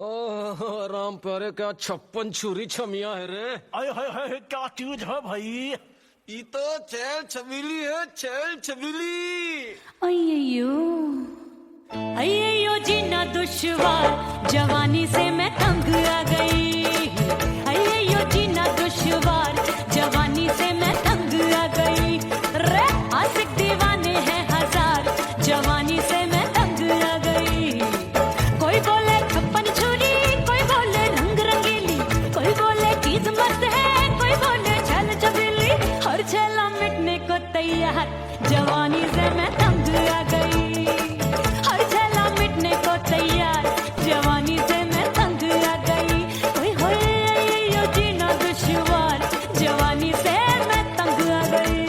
ओह राम प्यारे, क्या 56 छुरी छमिया है रे। आय हाय हाय, क्या चीज है भाई। ये तो चैल छबीली है, चैल छबीली। अय्यो अय्यो जीना दुश्वार, जवानी से मैं तंग आ गई। अय्यो जीना दुश्वार, जवानी से मैं तंग आ गई। रे आशिक दीवाने हैं हजार, जवानी से मैं तंग आ गई। कोई बोले 56 छुरी, कोई बोले रंग रंगीली, कोई बोले चीज मस्त है, कोई बोले छल छबीली। हर छेला मिटने को तैयार, जवानी से मैं तंग आ गई। हर छेला मिटने को तैयार, जवानी से मैं तंग आ गई। ओए होए यो जीना दुश्वार, जवानी से मैं तंग आ गई।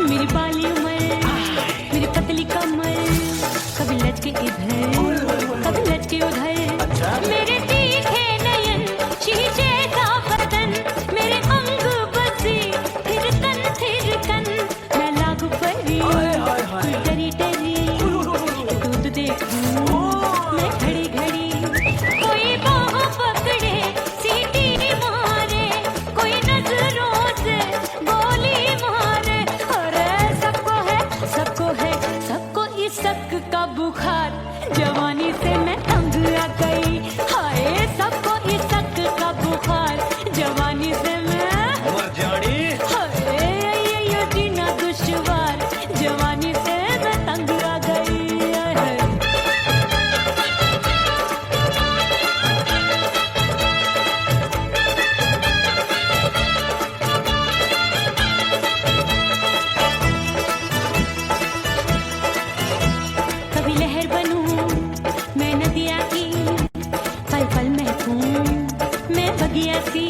मेरी बाली उम्र, मेरी पतली कमर, कभी लचके इधर, कभी लचके उधर। मेरे तीखे नयन, शीशे का बदन, मेरे अंग बसे थिरकन थिरकन। मैं लागू परी, डरी डरी, दूध देखूं मैं घड़ी घड़ी। कोई बाह पकड़े, सीटी मारे, कोई नजरों से गोली मारे। अरे सबको है, सबको है, सबको इस शक का बुखार, जवानी से मैं तंग आ गई। हाय सबको इस शक का बुखार, जवानी से मैं मर जानी। हाय ये जीना दुश्वार, जवानी से मैं तंग आ गई। कभी लहर बनूं मैं नदिया की, पल पल महकूं मैं बगिया सी।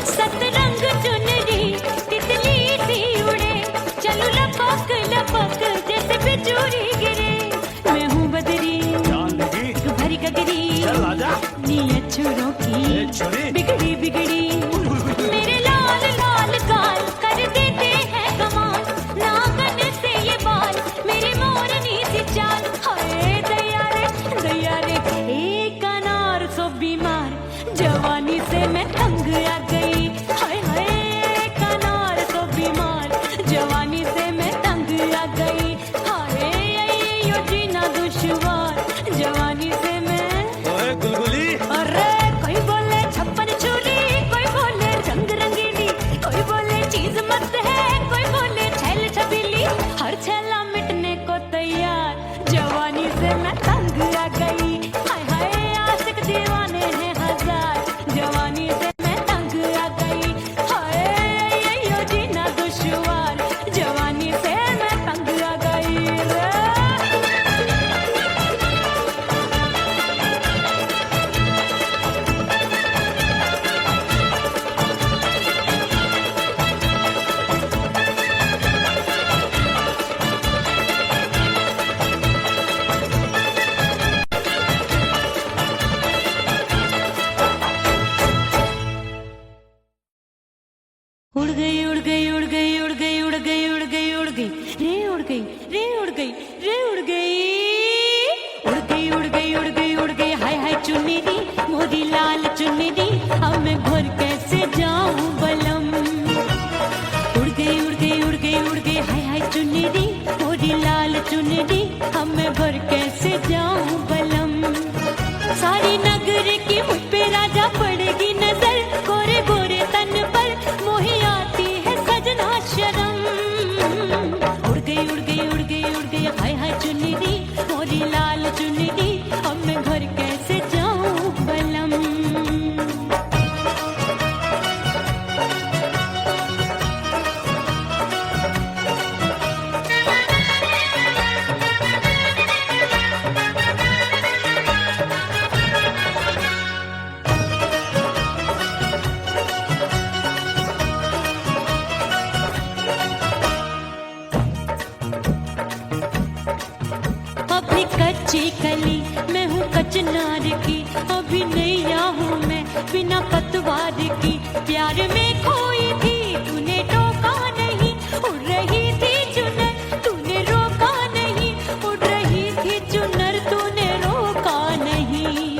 सतरंग चुनरी तितली सी उड़े, चलूं लपक लपक जैसे बिजुरी गिरे। मैं हूँ बदरी, जान लगी, एक भरी गगरी, चल आजा। नीयत छुरों ए की छुरी। बिगड़ी बिगड़ी। मेरे लाल लाल गाल कर देते हैं कमाल, नागन से ये बाल मेरी मोरनी सी चाल। हाय दैया रे एक अनार सो बीमार, जवानी से मैं तंग आ गई। हाय हाय एक अनार सो बीमार, जवानी से मैं तंग आ गई। हाय यो जीना दुश्वार, जवानी से मैं। ओए गुलगुली, अरे कोई बोले 56 छुरी, कोई बोले रंग रंगीली, कोई बोले चीज मस्त है, कोई बोले छैल छबीली। हर छेला मिटने को तैयार, जवानी से मैं तंग आ गई। हाय हाय आशिक दीवाने हैं हजार, जवानी से मैं तंग आ गई। हाय यो जीना दुश्वार, जवानी से मैं तंग आ गई रे। उड़ गई उड़ गई उड़ गई उड़ गई उड़ गई उड़ गई उड़ गई रे, उड़ गई रे, उड़ गई रे, उड़ गई उड़ गई उड़ गई उड़ गई उड़ गई। हाय हाय चुन्नी मोरी लाल चुन्नी, अब मैं घर कैसे जाऊं बलम। उड़ गई उड़ गई उड़ गई उड़ गई हाय हाय चुन्नी मोरी लाल चुन्नी, अब मैं घर कैसे जाऊं बलम। सारी नगर की मुझ पे राजा पड़ेगी नजर, गोरे गोरे तन पर मोही आती है सजना शर्म। उड़ गई उड़ गई उड़ गई उड़ गई हाय हाय चुन्नी मोरी लाल चुन्नी, अब मैं घर कैसे जाऊं बलम। कच्ची कली मैं हूँ कचनार की, अभी नैया हूँ मैं बिना पतवार की, प्यार में खोई थी तूने टोका नहीं, उड़ रही थी चुनर तूने रोका नहीं, उड़ रही थी चुनर तूने रोका नहीं।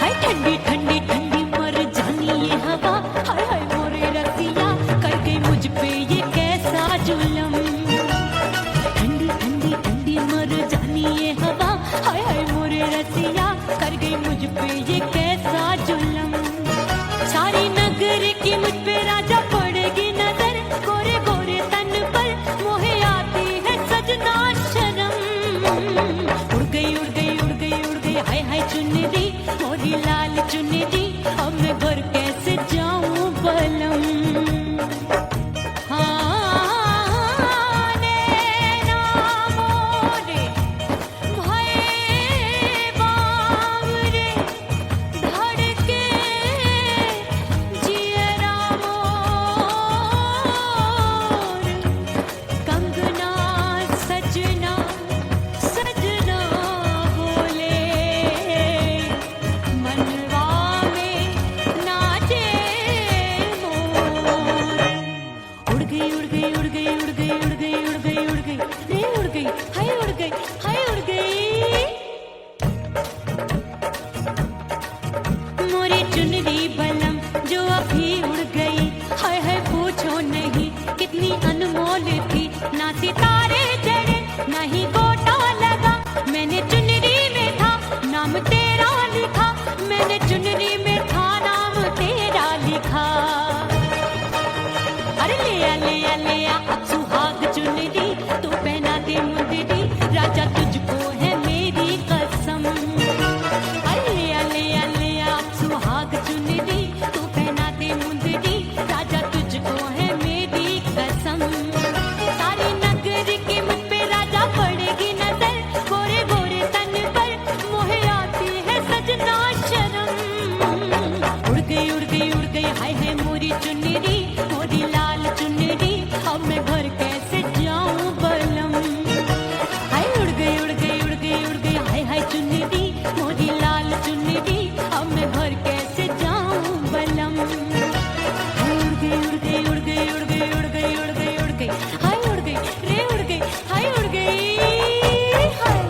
हाय ठंडी ठंडी ठंडी मर जानी ये हवा, हाय हाय मोरे रसिया कर गई मुझ पे ये कैसा जुल्म। ठंडी ठंडी ठंडी मर जानी ये हवा, हाय हाय मोरे रसिया कर गई मुझ पे ये कैसा जुल्म। सारी नगर की मुझ पे राजा पड़ेगी नजर, गोरे गोरे तन पर मोहे आती है सजना शर्म। उड़ गई उड़ गई उड़ गई उड़ गई हाय हाय चुनरी मोरी लाल चुनरी, अब मैं घर कैसे जाऊं बलम। हाँ नैना मोरे भये बावरे, धड़के जियरा मोर, कंगना सजना सजना बोले, मनवा में नाचे मोर। उड़ गई उड़ गई उड़ गई उड़ गई उड़ गई उड़ गई उड़ गई रे उड़ गई हाय उड़ गई हाय उड़ गई। मोरी चुनरी बलम जो अभी उड़ गई, हाय हाय पूछो नहीं कितनी अनमोल थी, ना सितारे जड़े ना ही गोटा लगा, मैंने चुनरी में था नाम तेरा लिखा, मैंने चुनरी में था नाम तेरा लिखा। अरे ले आ ले आ ले आ अब सुहाग चुनरी, तू पहना दे मुंदरी, राजा तुझको है मेरी कसम। अरे ले आ ले आ ले आ अब सुहाग चुनरी, तू पहना दे मुंदरी, राजा तुझको है मेरी कसम। सारी नगर की मुझ पे राजा पड़ेगी नजर, गोरे गोरे तन पर मोहे आती है सजना शर्म। उड़ गई उड़ गई उड़ गई हाय हाय मोरी चुनरी मोरी लाल चुनरी, अब मैं घर कैसे जाऊं बलम। हाय उड़ गई उड़ गई उड़ गई उड़ गई हाय हाय चुनरी मोरी लाल चुनरी, अब मैं घर कैसे जाऊं बलम। हाय उड़ गई उड़ गई उड़ गई उड़ गई उड़ गई उड़ गई उड़ गई हाय उड़ गई रे उड़ गई हाय उड़ गई हाय।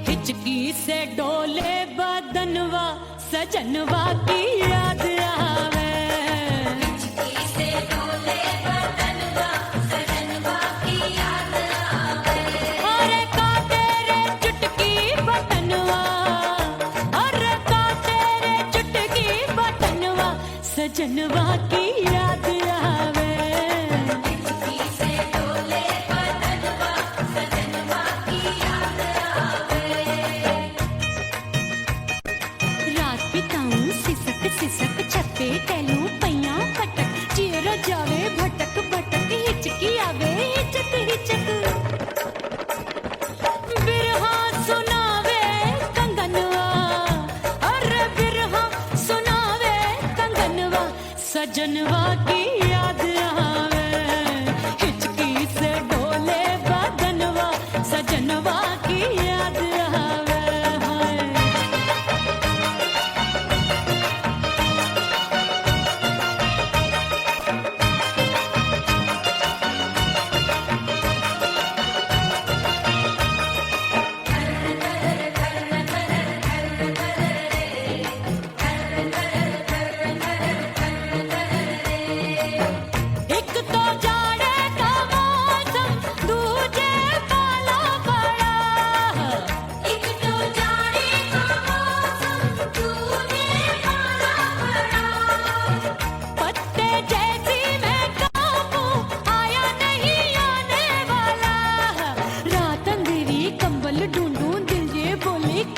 हिचकी से डोले बदनवा सजनवा की याद आवे, हिचकी से डोले बदनवा सजनवा की याद आवे। अरे का तेरे चुटकी बदनवा, अरे का तेरे चुटकी बदनवा सजनवा की याद आवे। हिचकी से डोले बदनवा सजनवा की याद आवे। रात बिताऊं सिसक सिसक छत पे टहलूं पैया पटक, चेहरा जावे भटक भटक, हिचकी आवे हिचक हिचक। बिरहा सुनावे कंगनवा, अरे बिरहा सुनावे कंगनवा सजनवा की याद आवे। हिचकी से डोले बदनवा सजनवा की याद आवे। हाय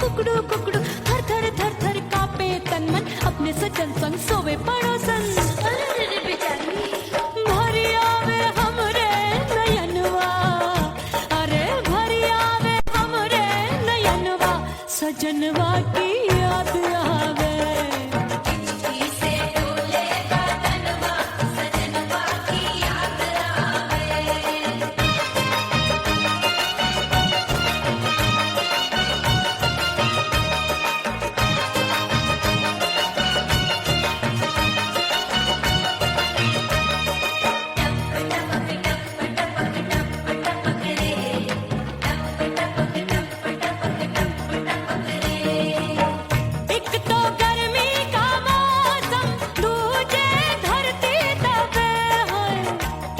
कुकड़ू कुकड़ू थर थर थर थर कापे तन मन अपने सजन संग सोवे पड़ोसन भरी आवे हमरे नयनवा अरे भरी आवे हमरे नयनवा सजनवा की याद आवे एक तो गर्मी का मौसम दूजे धरती तबे है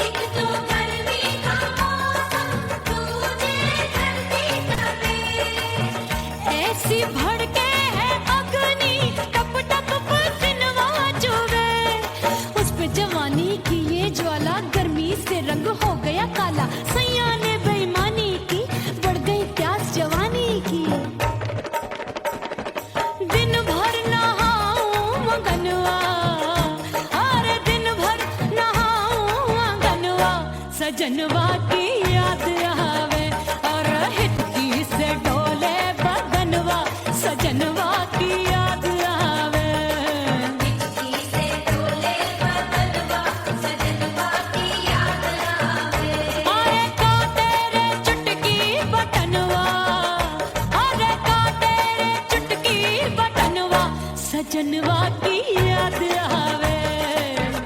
एक तो गर्मी का मौसम दूजे धरती तबे ऐसी भड़के है अग्नि टप टप पसीनवा चुवे उस पे जवानी की ये ज्वाला गर्मी से रंग हो गया काला सैया ने बेईमानी की बढ़ गई प्यास जवानी की दिन भर नहाऊं मगनवा अरे दिन भर नहाऊं मगनवा सजनवा की याद आवे और हिचकी से डोले बदनवा सजनवा की याद आवे हिचकी से डोले बदनवा सजनवा की याद आवे अरे का तेरे चुटकी बटनवा अरे का तेरे चुटकी बटनवा सजनवा की याद आवे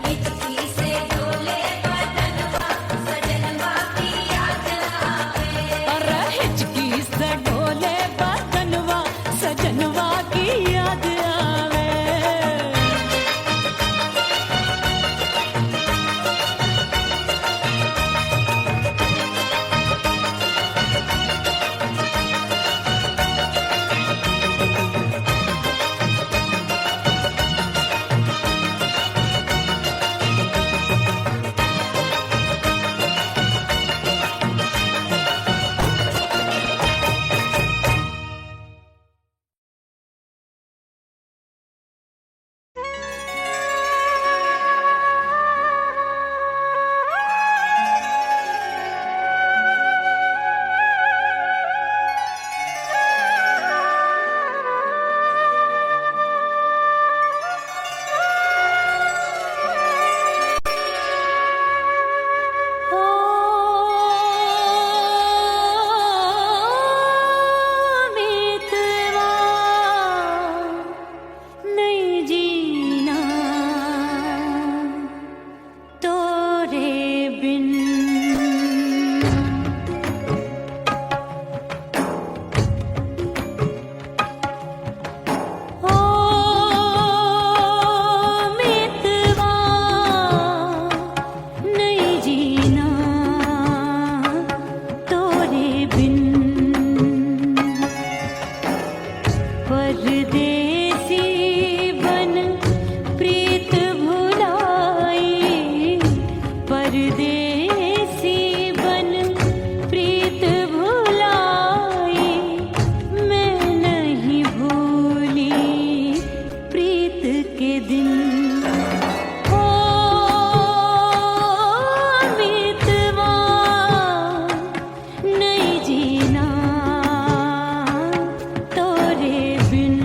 हिचकी से डोले बदनवा सजनवा की याद आवे अरे हिचकी से डोले बदनवा सजनवा की याद आवे मितवा नहीं जीना तोरे बिन ओ मितवा नहीं जीना तोरे बिन परदेसी बन प्रीत भुलाई परदेसी बन प्रीत भुलाई मैं नहीं भूली प्रीत के दिन ओ मितवा नहीं जीना तोरे बिन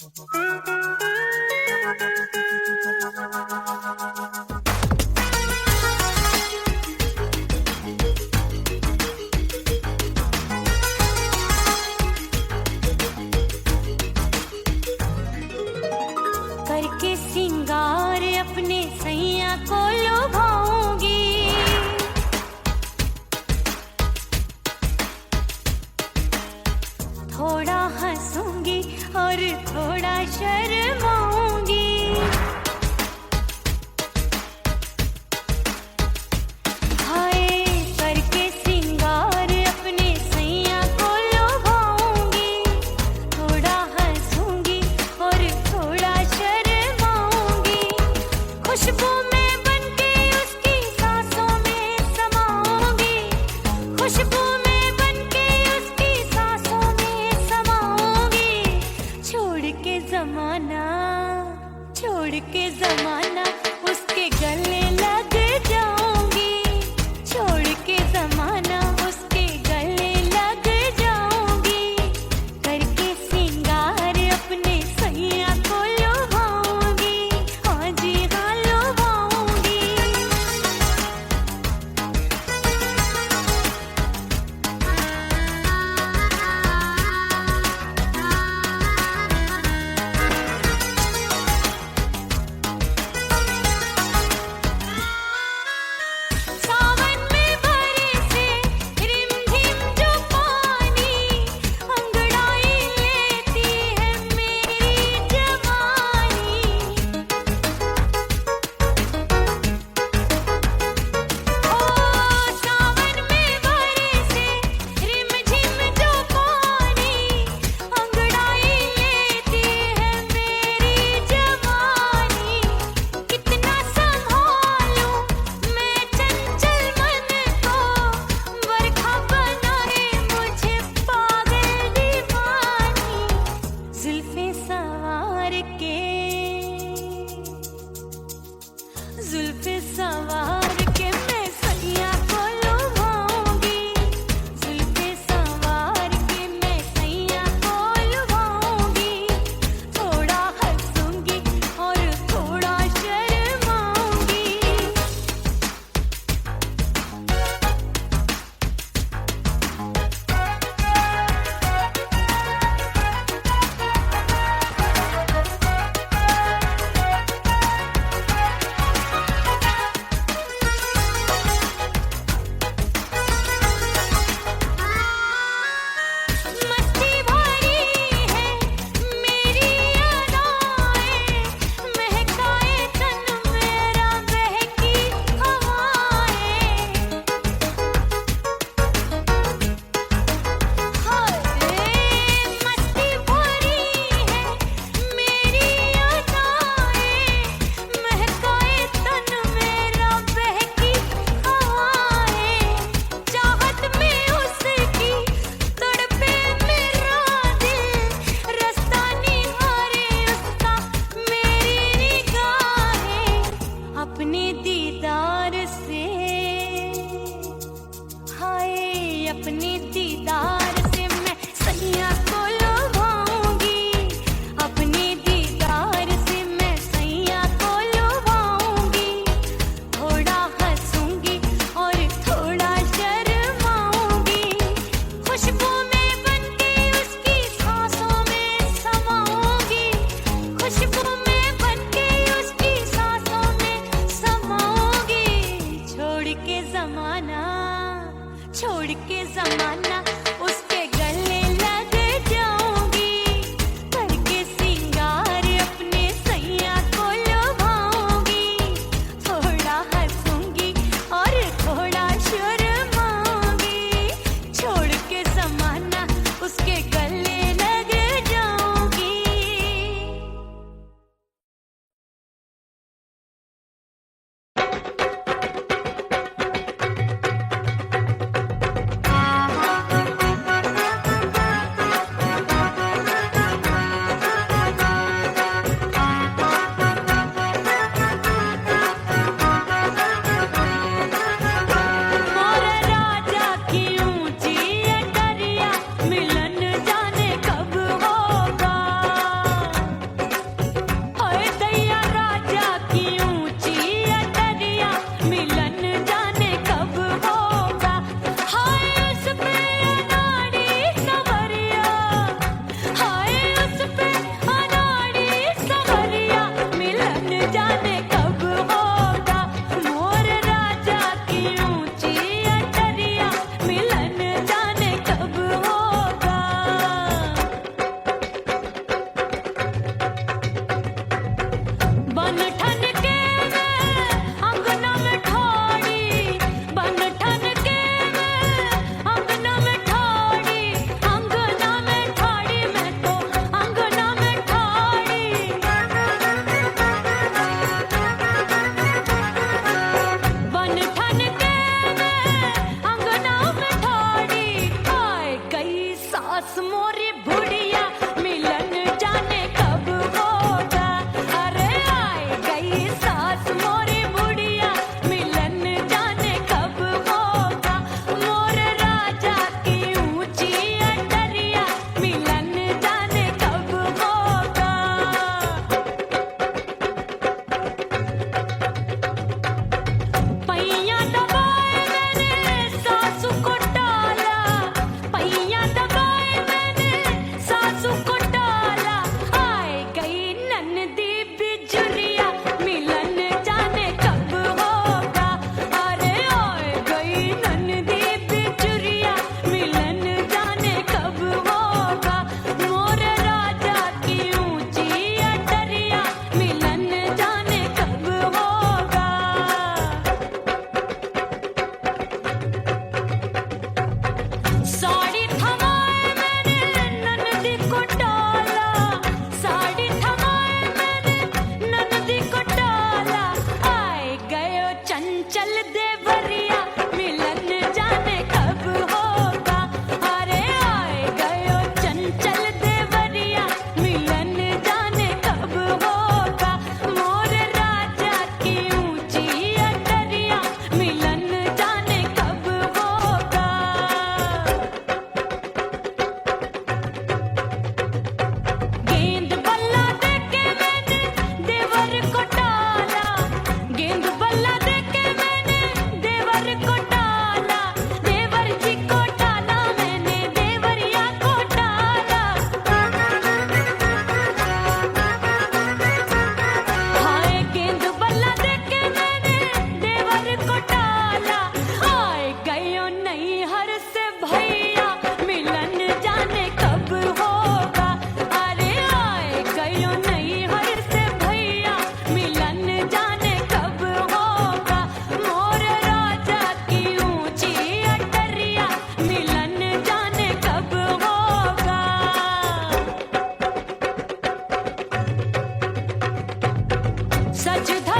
करके सिंगार अपने सैया को लुभाऊंगी, थोड़ा हंसूंगी और थोड़ा शर्माऊंगी। हाय करके सिंगार अपने सैया को लुभाऊंगी, थोड़ा हंसूंगी और थोड़ा शर्माऊंगी। खुशबू में बनके उसकी सांसों में समाऊंगी, खुशबू में बनके उसकी सांसों में समाऊंगी। छोड़ के जमाना उसके गले लग जाऊंगी, छोड़ के जमाना उसके गले लग जाऊंगी। करके सिंगार अपने सैया को लुभाऊंगी, हाँ जी हाँ लुभाऊंगी।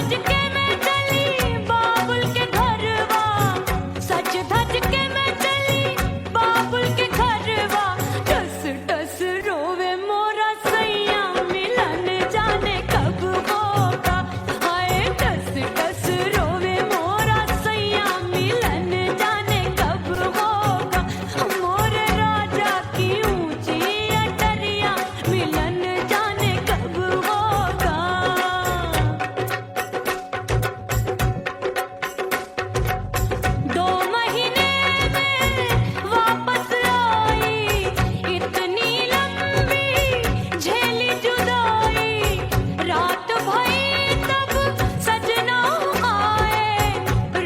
धज के मैं चली बाबुल के घरवा, सज धज के मैं चली बाबुल के घरवा। टस टस रोवे मोरा सैया मिलन जाने कब होगा। हाय टस टस रोवे मोरा सैया मिलन जाने कब होगा। मोरे राजा की ऊंची अटरिया मिलन जाने कब होगा। 2 महीने में वापस आई, इतनी लंबी झेली जुदाई। रात भई तब सजना आए,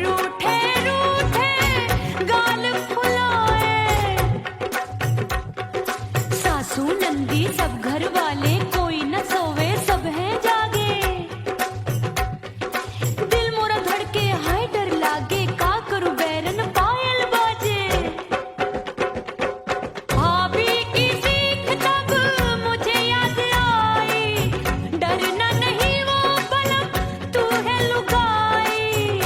रूठे रूठे गाल फुलाए। सासू नंदी सब घर वाले कोई न सोवे सब हैं जागे। दिल मोरा धड़के हाय डर लागे, का करूं बैरन पायल बाजे। भाभी की सीख तब मुझे याद आई, डरना नहीं वो बलम तू है लुगाई।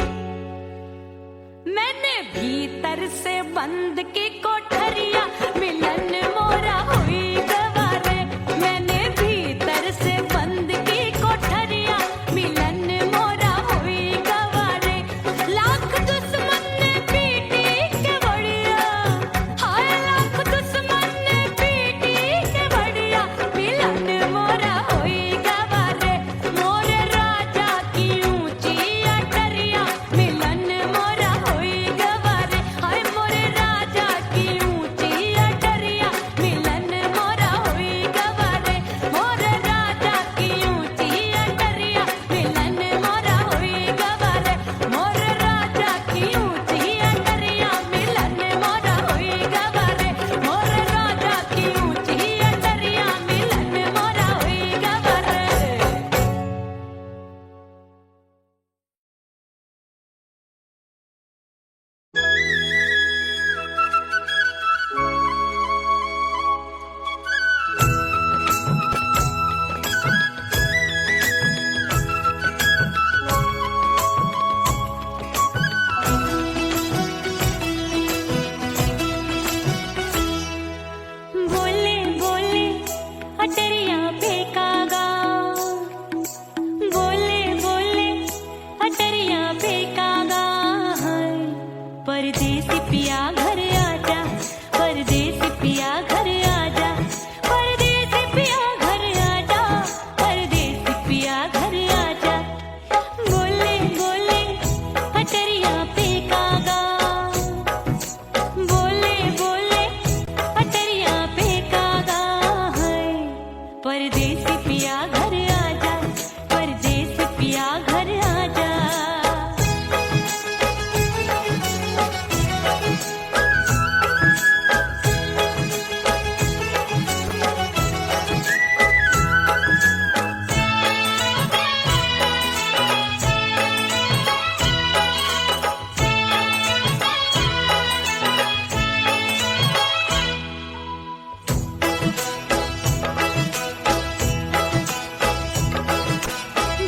मैंने भीतर से बंद की कोठरिया मिलन मोरा हुई गवारे। मैंने भीतर से बंद की कोठरिया मिलन मोरा हुई गवारे। लाख दुश्मन ने पीटी के बढ़िया, हाय लाख दुश्मन ने पीटी के बढ़िया। मिलन मोरा हुई गवारे, मोरे राजा की ऊंची अटरिया मिलन मोरा हुई गवारे। हाय मोरे राजा की ऊंची अटरिया मिलन मोरा हुई गवारे। मोरे राजा की ऊंची अटरिया मिलन मोरा हुई गवारे। मोरे राजा की ऊंची अटरिया मिलन मोरा हुई गवारे। मोरे राजा की ऊंची अटरिया मिलन मोरा हुई गवारे। बोले बोले अटरिया फेंकागा, बोले बोले अटरिया फेंकागा। हाय परदेसी पिया घर आजा, परदेसी पिया घर आजा। परदेसी पिया घर आजा, परदेसी पिया घर आजा। बोले बोले अटरिया फेंकागा, बोले बोले अटरिया फेंकागा। है परदेसी पिया घर आजा, परदेसी पिया घर आजा।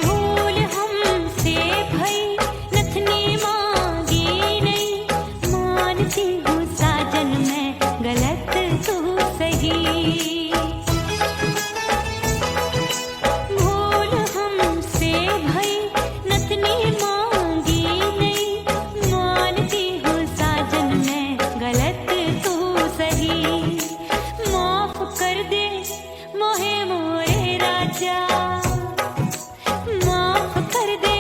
भूल हमसे भई नथनी मांगी नहीं, मानती हूँ साजन मैं गलत तू सही। भूल हमसे भई नथनी मांगी नहीं, मानती हूँ साजन मैं गलत तू सही। माफ कर दे मोहे मोरे राजा, माफ कर दे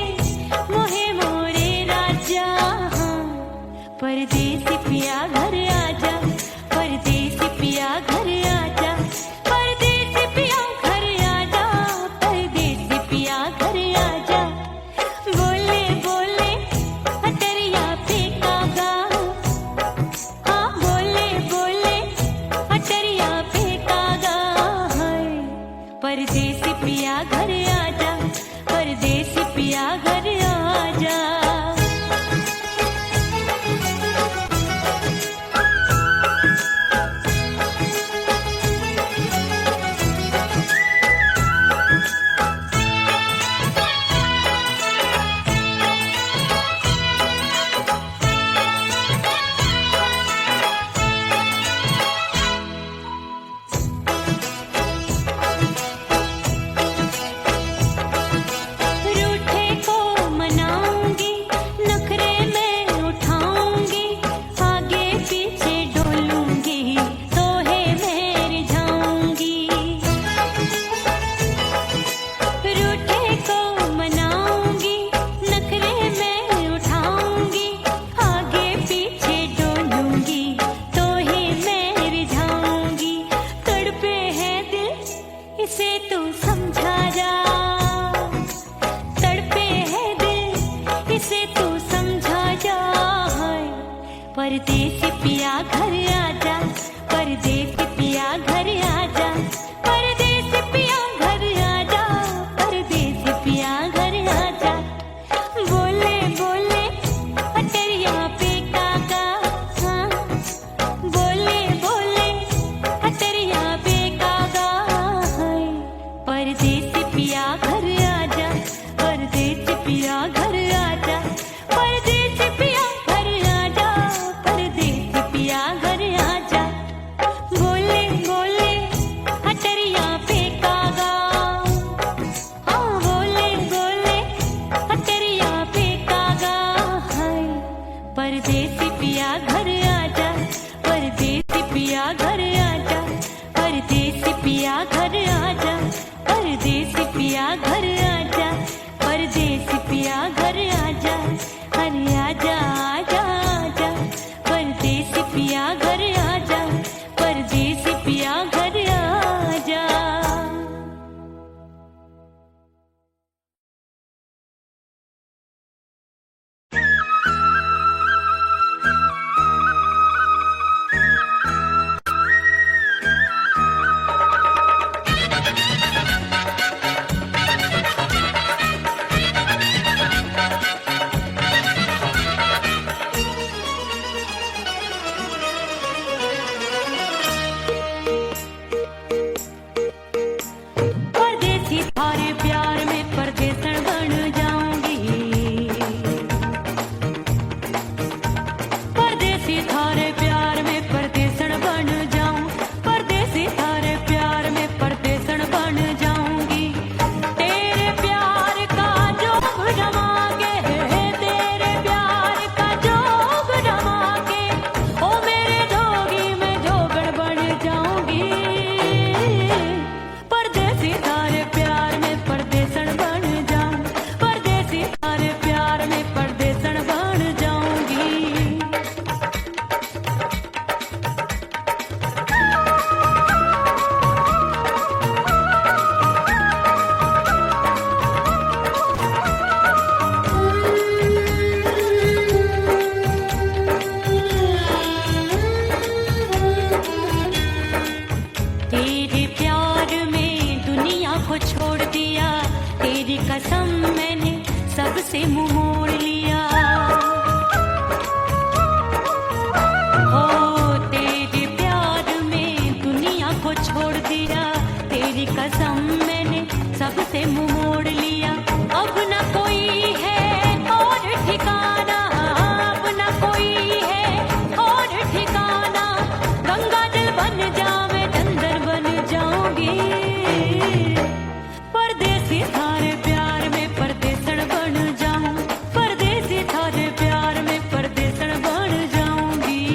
मोहे मोरे राजा। हाँ परदेसी पिया घर आजा, परदेसी पिया घर आजा। परदेसी पिया घर आजा, परदेसी पिया घर आजा। बोले बोले अटरिया फेंकागा, हाँ बोले बोले अटरिया फेंकागा। हाय परदेसी पिया घर आजा, परदेसी पिया घर आजा। परदेसी पिया घर आजा, परदेसी पिया घर आजा, परदेसी पिया घर आजा, परदेसी पिया घर आजा। बोले बोले अटरिया पे काका, हाँ बोले बोले अटरिया पे काका, हाय परदेसी पिया घर आजा, परदेसी पिया घर आजा, परदेसी पिया घर आजा, परदेसी पिया घर आजा। बोले बोले अटरिया पे कागा, हाँ बोले बोले अटरिया पे कागा, हाय परदेसी पिया घर आजा, परदेसी पिया घर आजा, परदेसी पिया घर आजा, परदेसी पिया घर आजा, परदेसी पिया घर आजा, अरे आजा आजा आजा, परदेसी पिया घर आजा, परदेसी पिया घर आजा। परदेसी थारे प्यार में परदेसन बन जाऊंगी, परदेसी थारे प्यार में परदेसन बन जाऊं, परदेसी थारे प्यार में परदेसन बन जाऊंगी। तेरे प्यार का जोग जमा के, तेरे प्यार का जोग जमा के, ओ मेरे जोगी में जोगड़ बन जाऊंगी। परदेसी थारे प्यार में परदेसन बन जाऊं, परदेसी थारे प्यार में परदेसन बन जाऊंगी। तेरे प्यार में दुनिया को छोड़ दिया, तेरी कसम मैंने सबसे मुंह मोड़ लिया। हो तेरे प्यार में दुनिया को छोड़ दिया, तेरी कसम मैंने सबसे मुंह मोड़ लिया। अब न कोई है और ठिकाना, अब न कोई है और ठिकाना, गंगा जल बन जावे चंदन बन जाऊंगी। परदेसी थारे प्यार में परदेसन बन जाऊं, परदेसी थारे प्यार में परदेसन बन जाऊंगी।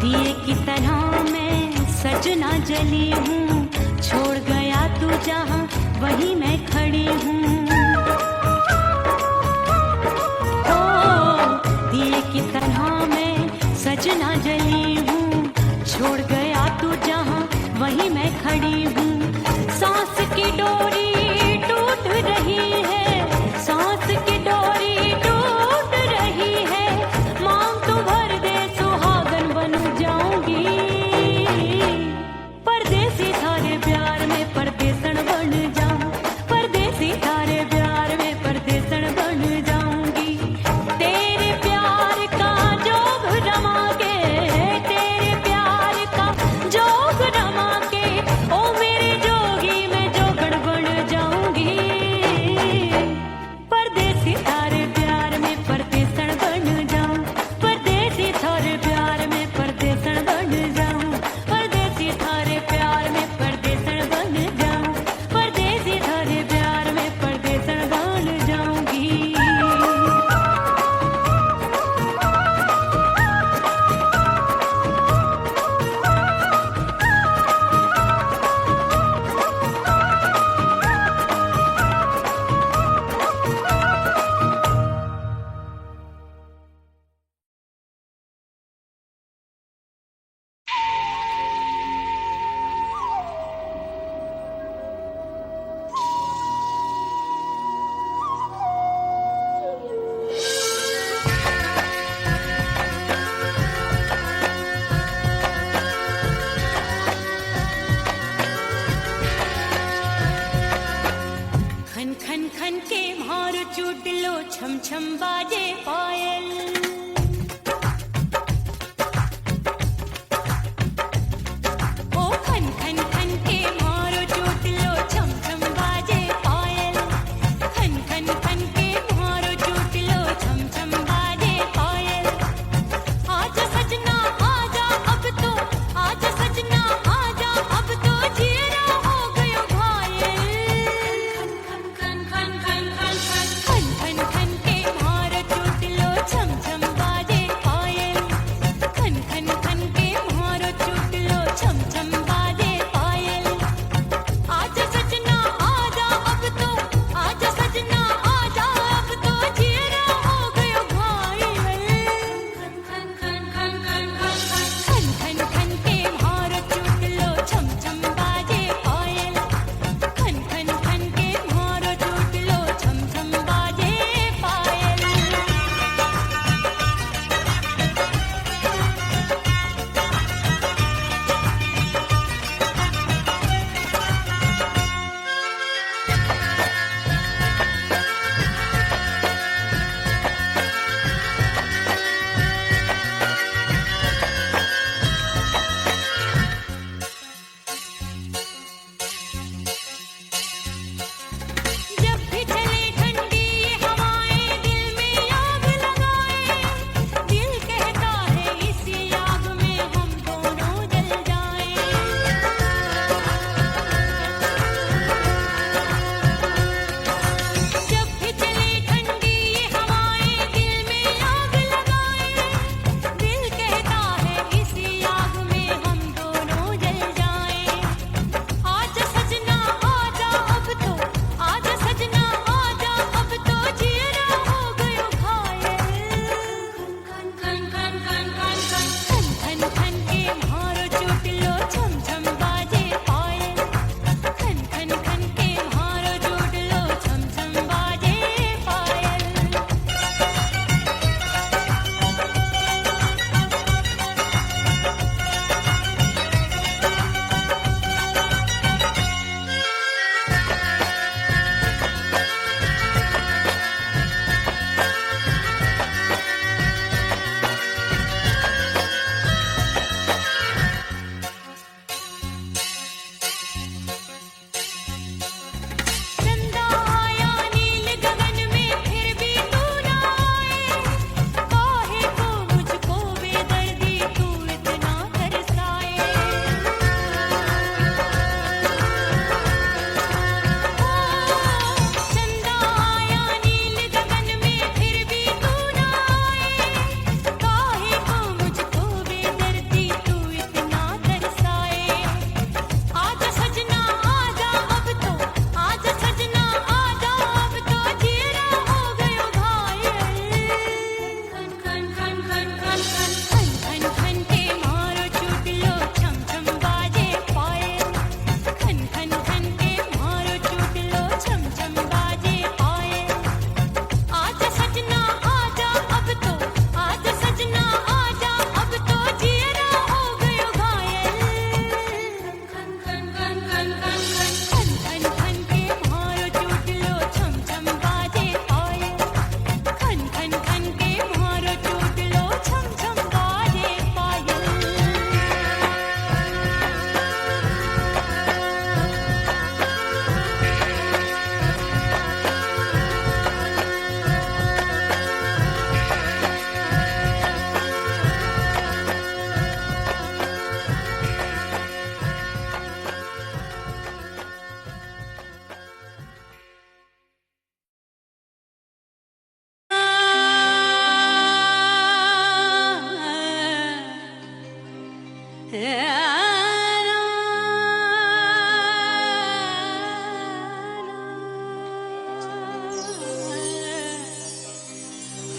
दिए की तरह मैं सजना जली हूँ, छोड़ गया तू जहाँ वहीं मैं खड़ी हूँ। ओ दिए की तरह मैं सजना जली हूँ, छोड़ गया तू जहाँ वहीं मैं खड़ी हूँ। सांस की डोरी टूट रही है, सांस की डोरी टूट रही है, मांग तू भर दे सुहागन बन जाऊंगी। परदेसी थारे प्यार में परदेसन बन जाऊं, परदेसी थारे प्यार में परदेसन बन जाऊंगी। तेरे प्यार का जोग जमा के, तेरे प्यार का जोग जमा के, ओ मेरे जोगी में जोगड़ बन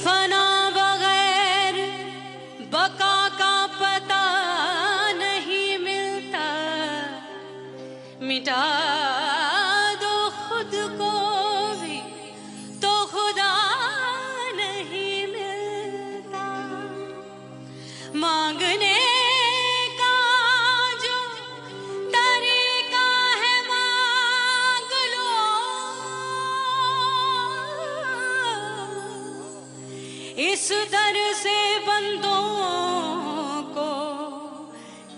फना बगैर बका का पता नहीं मिलता, मिटा दो खुद को भी तो खुदा नहीं मिलता। मांगने का जो तरीका है मांग लो, इस दर से बंदों को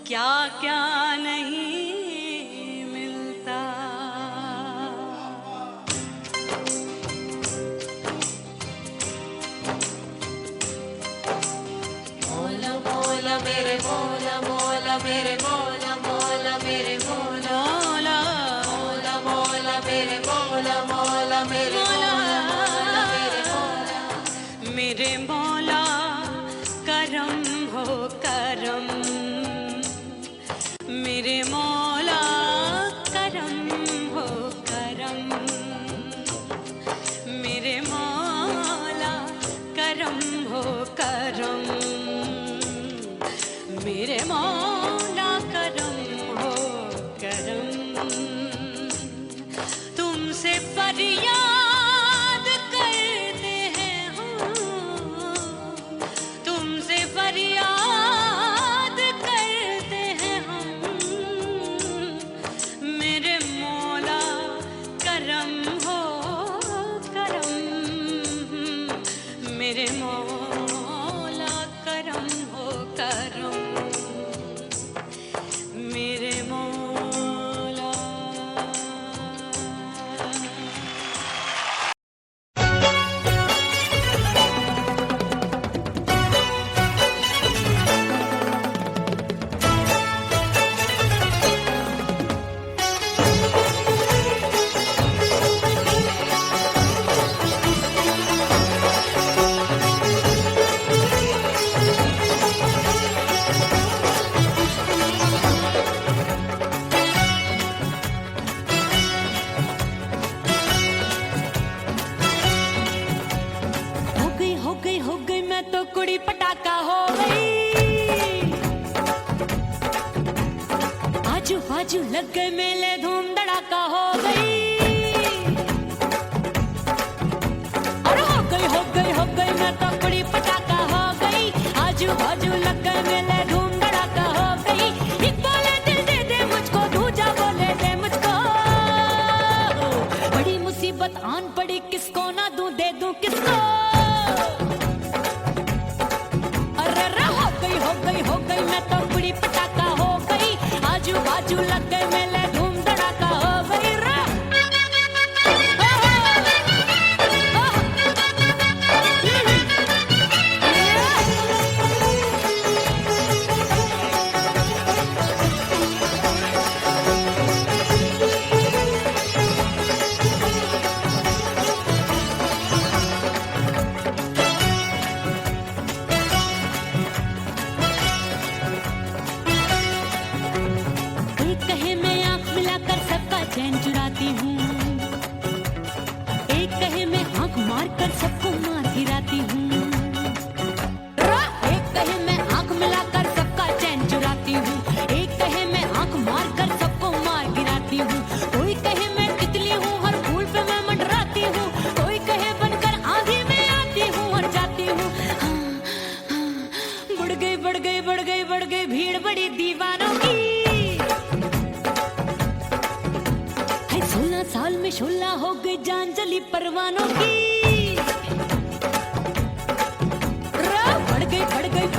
क्या क्या नहीं मिलता। मौला मौला मेरे मौला मौला मेरे मौला मौला मेरे मौला मौला मौला मेरे मौला मौला मेरे मौला मेरे मौला मेरे मौला करम हो करम, मेरे मौला करम हो करम, मेरे मौला करम हो करम, मेरे मौला करम हो करम। तुमसे फरियाद करते हैं हम, तुमसे फरियाद करते हैं हम, मेरे मौला करम हो करम, मेरे मौला करम हो करम, मेरे मौला। हो गई मैं तो कुड़ी पटाखा हो गई, आजू बाजू लग गए मेले धूम धड़ाका हो गई। अरे हो गई मैं तो कुड़ी पटाखा हो गई, आजू बाजू लग गए मेले धूम धड़ाका हो गई। एक बोले दिल दे दे मुझको, दूजा बोले दे मुझको, बड़ी मुसीबत आन पड़ी किसको ना दूं दे दूं किसको। हो गई मैं तो कुड़ी पटाखा हो गई, आजू बाजू लग गए मेले धूम धड़ाका हो गई रे। चैन चुराती हूँ, एक कहे मैं आंख मार कर सबको मार गिराती हूँ, एक कहे मैं आंख मिलाकर सबका चैन चुराती हूँ, एक कहे मैं आंख मार कर सबको मार गिराती हूँ। कोई कहे मैं तितली हूँ हर फूल पे मैं मंडराती हूँ, कोई कहे बनकर आंधी में आती हूँ और जाती हूँ। बढ़ गई भीड़ बड़ी दीवानों की, 16 साल में शोला हो गई जान जली परवानों की। बढ़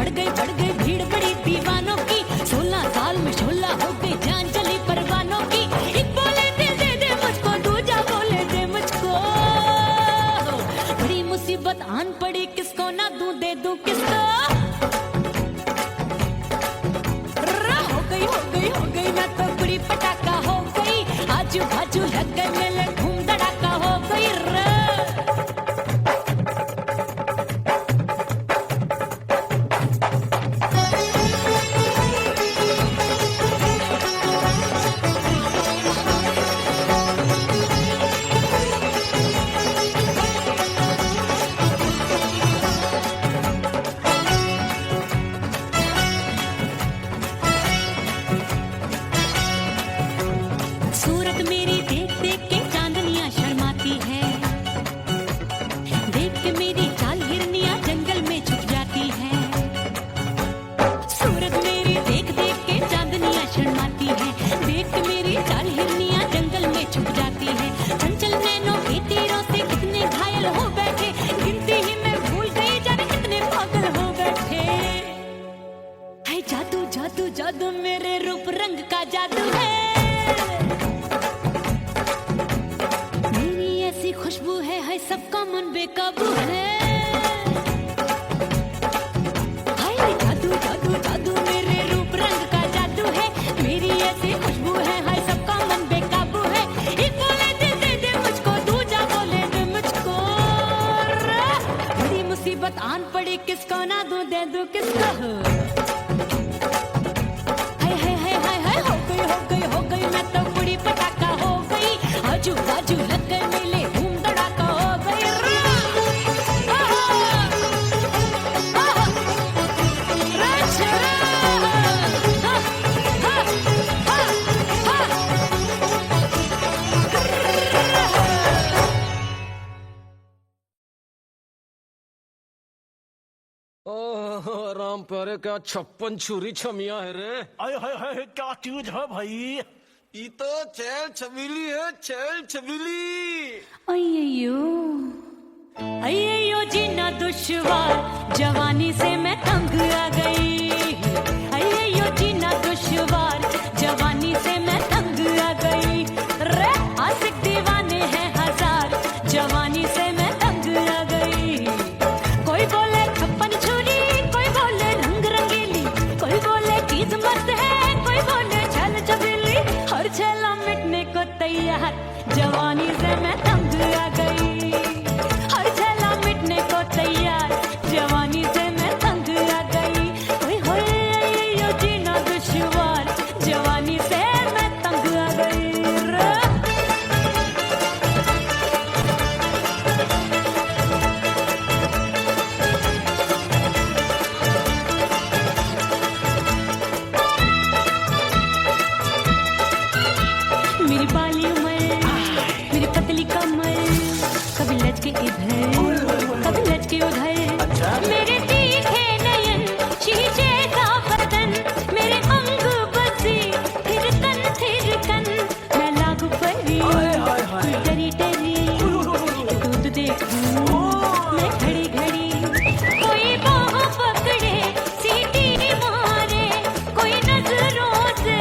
गई भीड़ बड़ी दीवानों की, 16 साल में शोला हो गई जान जली परवानों की। एक बोले दिल दे दे मुझको, दूजा बोले दे मुझको, बड़ी मुसीबत आन पड़ी किसको ना दूं दे दूं किसको। हो गई मैं तो कुड़ी पटाखा हो गई, आजू बाजू लग गए मेले धूम धड़ाका हो गई रे। जादू जादू मेरे रूप रंग का जादू है, मेरी ऐसी खुशबू है सबका मन बेकाबू है। हाय जादू जादू जादू मेरे रूप रंग का जादू है, मेरी ऐसी खुशबू है सबका मन बेकाबू है। एक बोले दे दे मुझको, दूजा बोले दे मुझको, बड़ी मुसीबत आन पड़ी किसको ना दूं दे दूं किसको। हो गई मैं तो बुढ़ी पटाखा हो गई, आजू बाजू लग गए मेले धूम धड़ाका हो गई। ओह राम प्यारे, क्या 56 छुरी छमिया है रे। आय हाय हाय क्या चीज है भाई। ये तो चैल छबीली है, चैल छबीली। अय्यो जीना दुश्वार, जवानी से मैं तंग आ गई। अय्यो जीना दुश्वार, जवानी से मैं तंग आ गई। रे आशिक दीवाने हैं हजार, जवानी से मैं तंग आ गई। कोई बोले 56 छुरी, कोई बोले रंग रंगीली, कोई बोले चीज मस्त है, कोई बोले छल छबीली। हर छेला मिटने को तैयार, जवानी से मैं तंग आ गई। हर छेला मिटने को तैयार, जवानी से मैं तंग आ गई। ओए होए यो जीना दुश्वार, जवानी से मैं तंग आ गई। मेरी बाली उम्र, मेरी पतली कमर, कभी लचके इधर कभी लचके उधर। मेरे तीखे नयन, शीशे का बदन, मेरे अंग बसी थिरकन। मैं लागू परी, तू डरी डरी, दूध देखूं मैं घड़ी घड़ी। कोई बाह पकड़े सीटी मारे, कोई नजरों से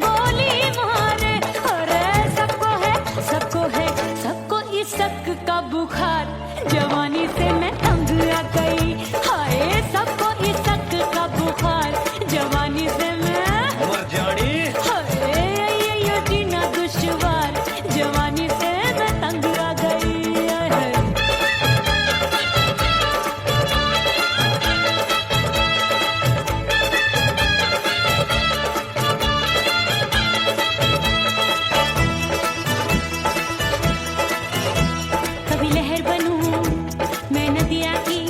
गोली मारे। अरे सबको इसक का बुखार, जवानी से मैं तंग आ गई। हाय सबको इसक का बुखार, जवानी से मैं मर जानी। हाय ये जीना दुश्वार, जवानी से मैं तंग आ गई। कभी लहर बनूं मैं नदिया की,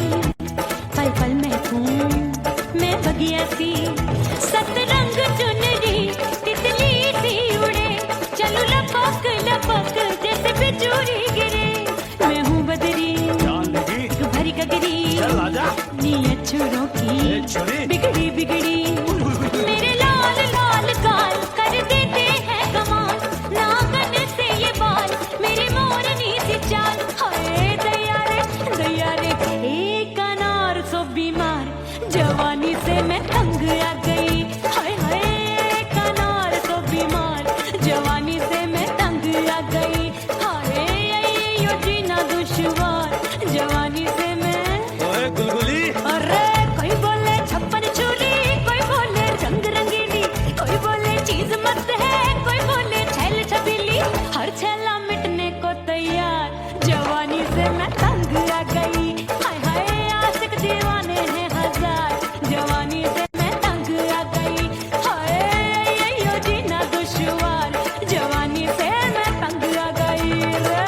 पल पल महकूं मैं बगिया सी। सतरंग चुनरी तितली सी उड़े, चलूं लपक लपक जैसे बिजुरी गिरे। मैं हूँ बदरी जान लगी भरी गगरी, चल आजा। नीयत छुरों ए की छुरी। बिगड़ी बिगड़ी। मेरे लाल लाल गाल कर देते हैं कमाल, नागन से ये बाल मेरी मोरनी सी चाल। हाय दैया रे एक अनार सो बीमार, जवानी से मैं तंग आ गई। हाय हाय एक अनार सो बीमार, जवानी से मैं तंग आ गई। हाय यो जीना दुश्वार, जवानी से मैं। ओए गुलगुली। अरे कोई बोले 56 छुरी, कोई बोले रंग रंगीली, कोई बोले चीज मस्त है, कोई बोले छैल छबीली। हर छेला मिटने को तैयार, जवानी से मैं तंग आ गई। हाय हाय आशिक दीवाने हैं हजार, जवानी से मैं तंग आ गई। हाय यो जीना दुश्वार, जवानी से मैं तंग आ गई रे।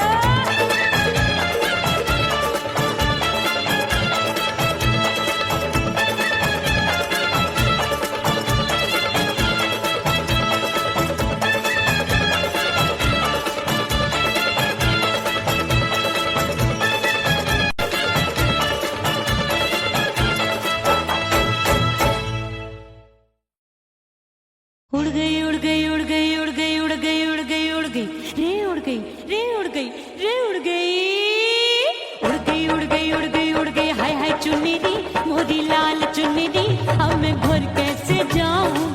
उड़ गई उड़ गई उड़ गई उड़ गई उड़ गई उड़ गई उड़ गई रे उड़ गई रे उड़ गई रे उड़ गई उड़ गई उड़ गई उड़ गई उड़ गई। हाय हाय चुन्नी दी मोरी लाल चुन्नी दी, अब मैं घर कैसे जाऊं।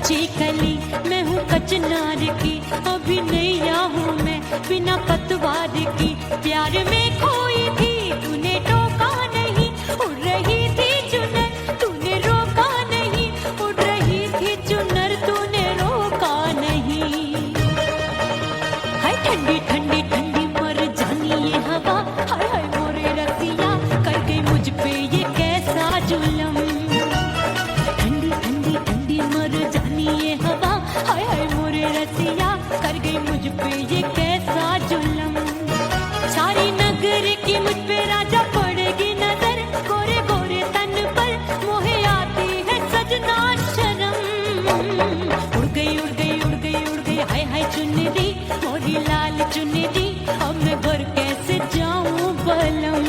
कच्ची कली, मैं हूँ कचनार की, अभी नैया हूँ मैं बिना पतवार की। प्यार में खोई थी तूने टोका नहीं, उड़ रही थी चुनर तूने रोका नहीं, उड़ रही थी चुनर तूने रोका नहीं। हाय ठंडी ठंडी ठंडी मर जानी ये हवा, हाय हाय मोरे रसिया कर गई मुझ पे ये कैसा जुलम। ठंडी ठंडी ठंडी मर जानी ये हवा, हाय हाय मोरे रसिया कर गई मुझ पे ये कैसा जुलम। सारी नगर की मुझ पे राजा पड़ेगी नजर, गोरे गोरे तन पर मोहे आती है सजना शर्म। उड़ गई उड़ गई उड़ गई उड़ गई हाय हाय चुनरी, मोरी लाल चुनरी, अब मैं घर कैसे जाऊं बलम।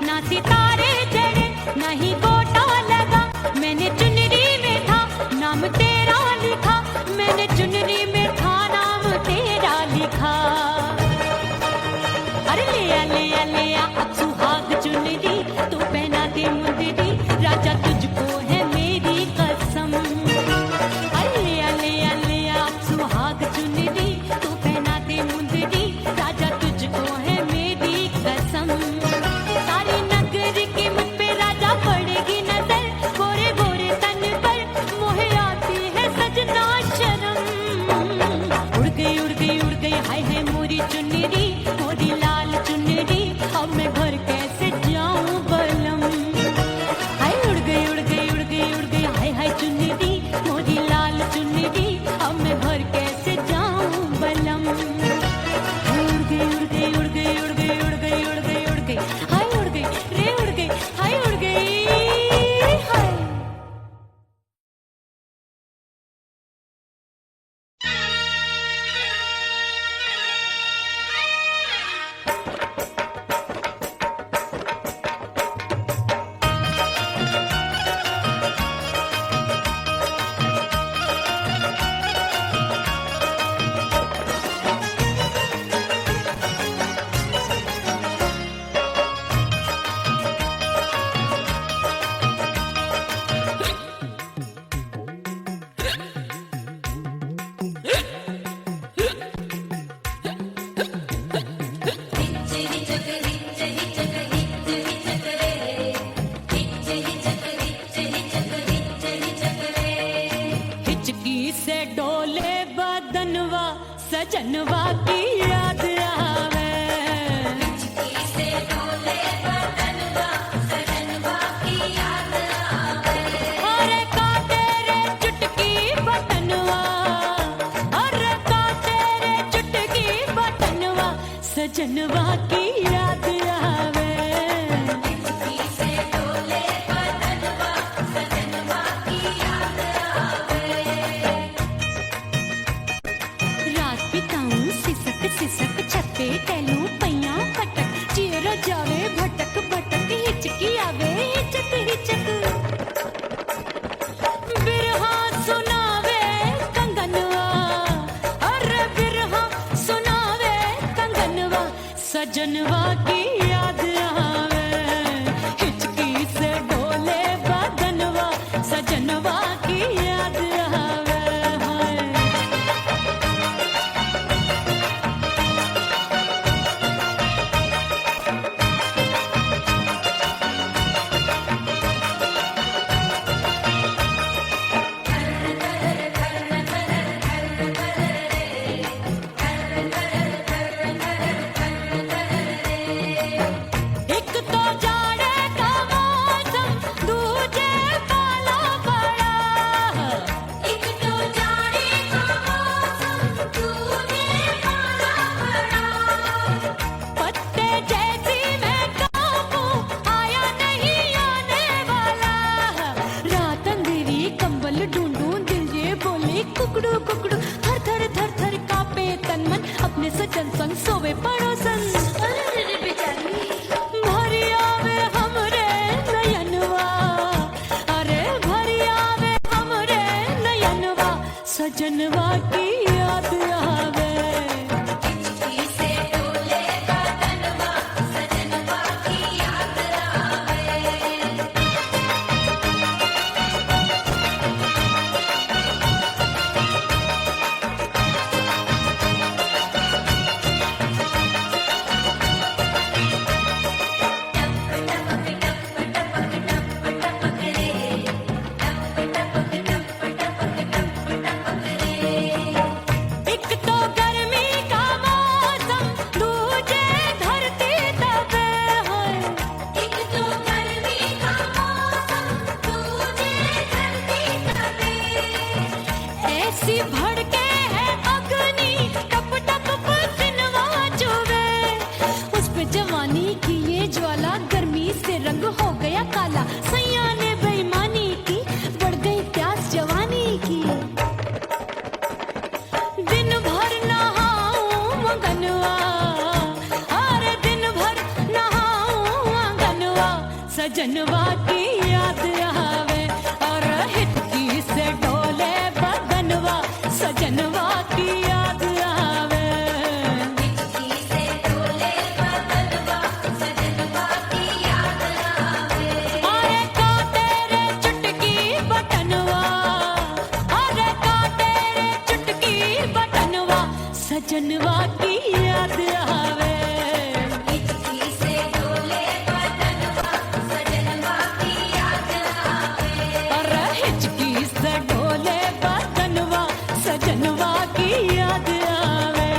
ना सितारे चढ़े ना ही गोटा लगा, मैंने चुनरी में था नाम तेरा लिखा, मैंने चुनरी में था नाम तेरा लिखा। अरे ले आ अब सुहाग चुनरी, तू पहना दे मुंदरी, राजा तुझको है मेरी कसम। अरे ले आ अब सुहाग चुनरी, तू पहना दे मुंदरी, राजा तुझको है मेरी कसम। सारी नगर की मुझ पे राजा पड़ेगी नजर, गोरे गोरे तन पर मोहे आती है सजना शर्म। उड़ गई उड़ गई उड़ गई हाय हाय मोरी चुनरी, मोरी लाल चुनरी, अब मैं घर कैसे जाऊं बलम। हाय उड़ गई उड़ गई उड़ गई उड़ गई हाय हाय चुनरी, मोरी लाल चुनरी, अब मैं घर कैसे जाऊं बलम। उड़ गई उड़ गई उड़ गई उड़ गई उड़ गई उड़ गई उड़ गई हाय उड़ गई रे उड़ गई हाय उड़ गई हाय। सजनवा की याद आवे, अरे का तेरे चुटकी बटनवा, अरे का तेरे चुटकी बटनवा, सजनवा की याद आवे। सिसक छत्ते टैलू पैया फटक, चेहरा जावे भटक भटक, हिचकी आवे हिचक हिचक। बिरहा सुनावे कंगनवा, अरे बिरहा सुनावे कंगनवा, सजनवा की याद आवे। हिचकी से डोले बदनवा, सजनवा की याद आवे। अपने सजन संग सोवे पड़ोसन भरिया वे हमरे नयनवा अरे भरिया वे हमरे नयनवा सजनवा की याद आवे से डोले बदनवा सजनवा की याद आवे एक तो गर्मी का मौसम दूजे धरती दबे है एक तो गर्मी का मौसम दूजे धरती तबे ऐसी भड़के है अग्नि टप टप पसीनवा चुवे उस पे जवानी की ये ज्वाला गर्मी से रंग हो गया काला सैया ने बेईमानी की बढ़ गई प्यास जवानी की दिन भर नहाऊं मगनवा अरे दिन भर नहाऊं आंगनवा सजनवा की याद आवे और हिचकी से डोले बदनवा सजनवा की याद आवे से डोले बदनवा सजनवा की याद आवे अरे का तेरे चुटकी बटनवा अरे का तेरे चुटकी बटनवा सजनवा की याद आवे से डोले बदनवा सजनवा की याद आवे अरे हिचकी से डोले बदनवा सजनवा की याद आवे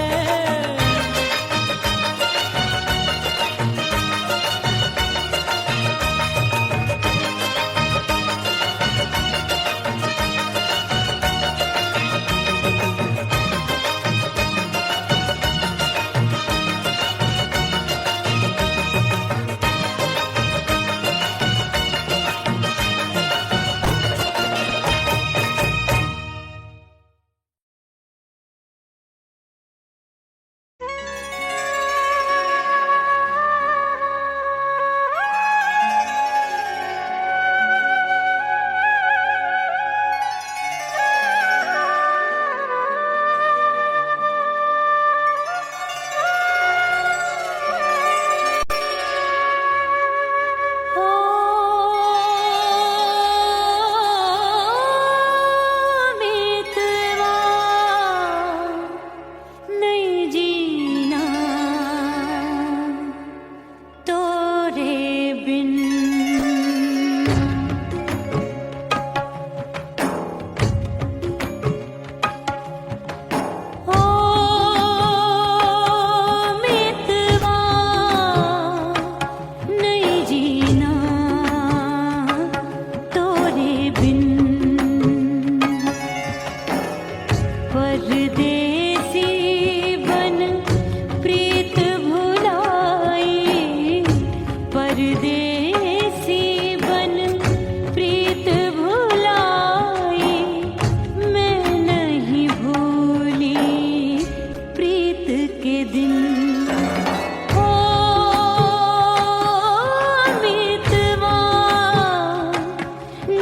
मितवा नहीं जीना तोरे बिन ओ मितवा नहीं जीना तोरे बिन परदेसी बन प्रीत भुलाई परदेसी बन प्रीत भुलाई मैं नहीं भूली प्रीत के दिन ओ मितवा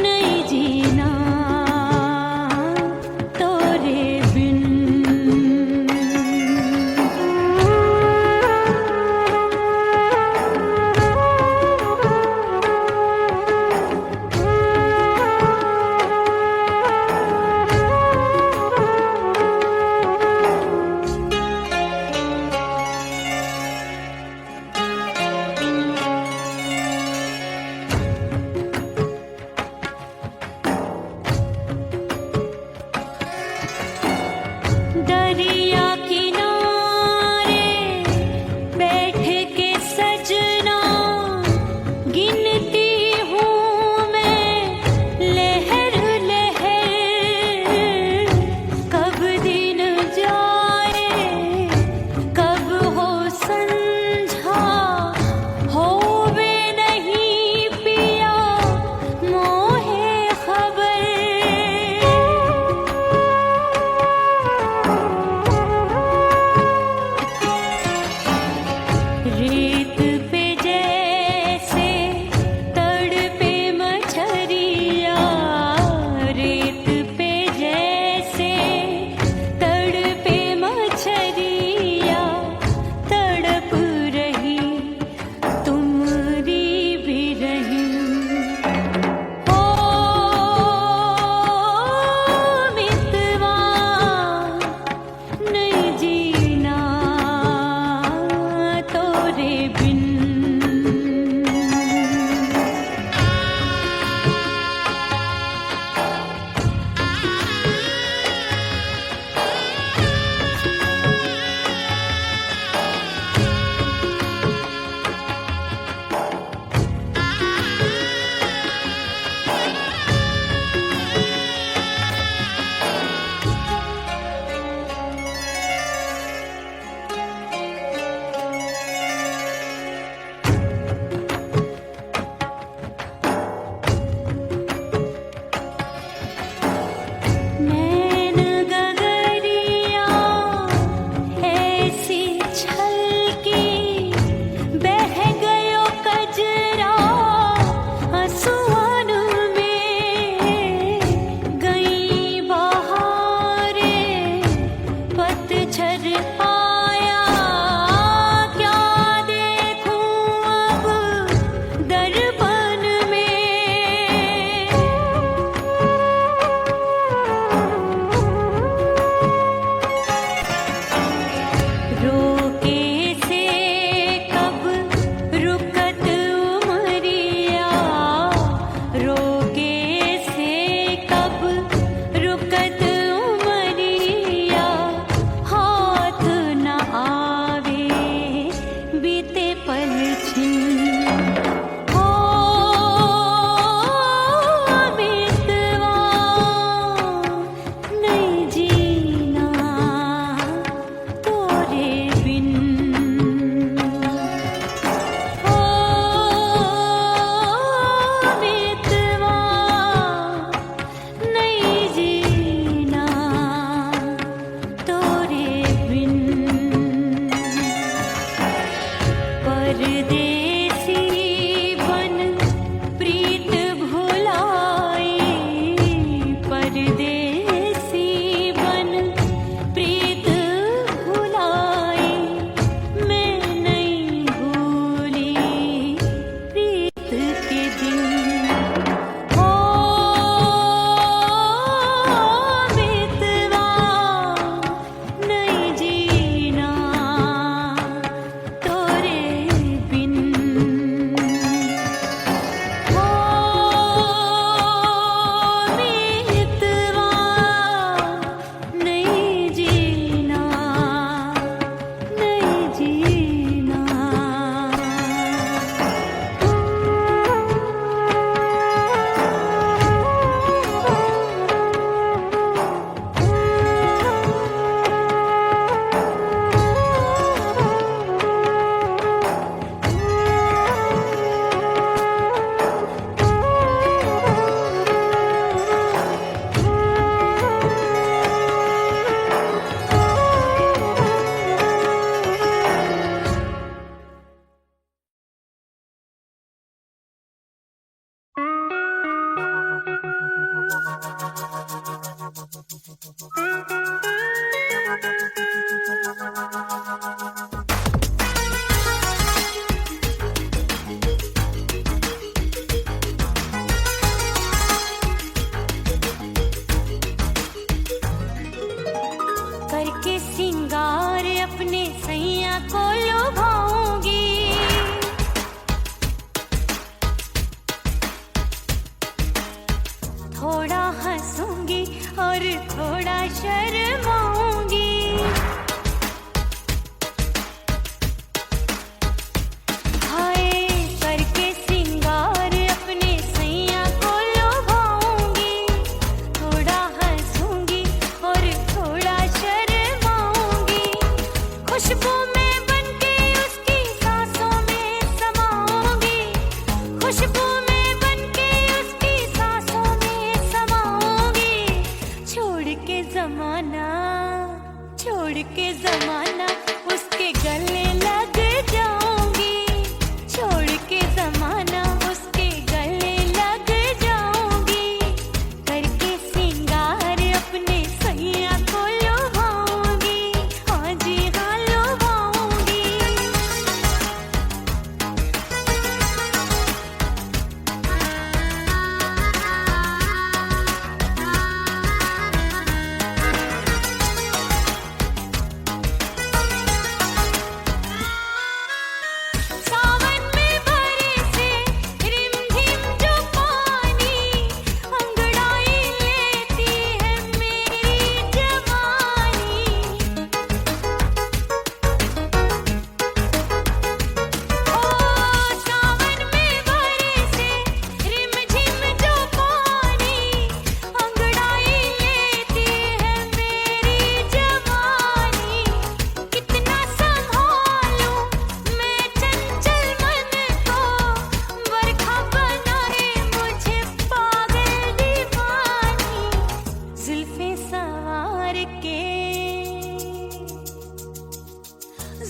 नहीं जीना तोरे बिन छलकी बह गयो कजरा आंसुओं में गई बहारे पतझड़ आया क्या देखूं अब दर्पण में रोके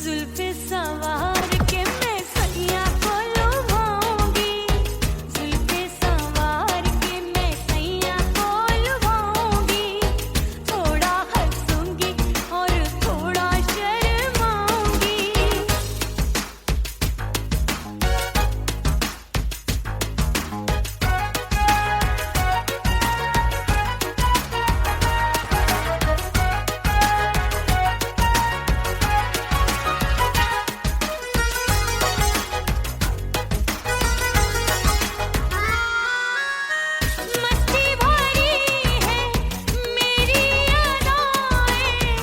जुल्फे सवार के मैं सैया को लुभाऊंगी, जुल्फे सवार के मैं सैया को लुभाऊंगी, थोड़ा हंसूंगी और थोड़ा शर्माऊंगी। मस्ती भरी है मेरी अदाएं,